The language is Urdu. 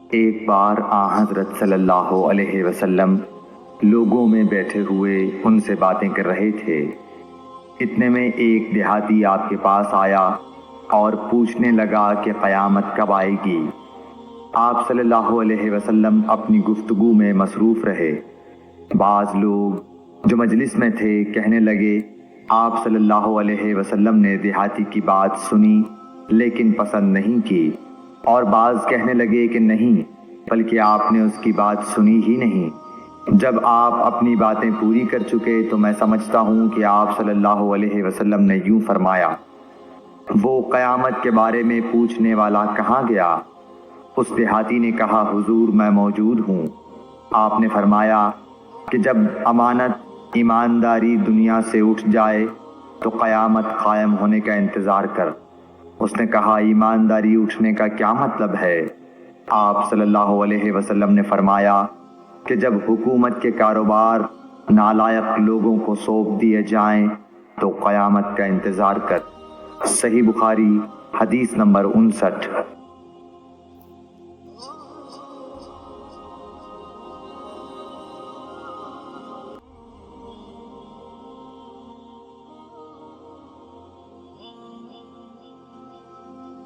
ایک بار حضرت صلی اللہ علیہ وسلم لوگوں میں بیٹھے ہوئے ان سے باتیں کر رہے تھے۔ اتنے میں ایک دیہاتی آپ کے پاس آیا اور پوچھنے لگا کہ قیامت کب آئے گی۔ آپ صلی اللہ علیہ وسلم اپنی گفتگو میں مصروف رہے۔ بعض لوگ جو مجلس میں تھے کہنے لگے، آپ صلی اللہ علیہ وسلم نے دیہاتی کی بات سنی لیکن پسند نہیں کی، اور بعض کہنے لگے کہ نہیں، بلکہ آپ نے اس کی بات سنی ہی نہیں۔ جب آپ اپنی باتیں پوری کر چکے تو میں سمجھتا ہوں کہ آپ صلی اللہ علیہ وسلم نے یوں فرمایا، وہ قیامت کے بارے میں پوچھنے والا کہاں گیا؟ اس دیہاتی نے کہا، حضور میں موجود ہوں۔ آپ نے فرمایا کہ جب امانت ایمانداری دنیا سے اٹھ جائے تو قیامت قائم ہونے کا انتظار کر۔ اس نے کہا، ایمانداری اٹھنے کا کیا مطلب ہے؟ آپ صلی اللہ علیہ وسلم نے فرمایا کہ جب حکومت کے کاروبار نالائق لوگوں کو سونپ دیے جائیں تو قیامت کا انتظار کر۔ صحیح بخاری، حدیث نمبر 59۔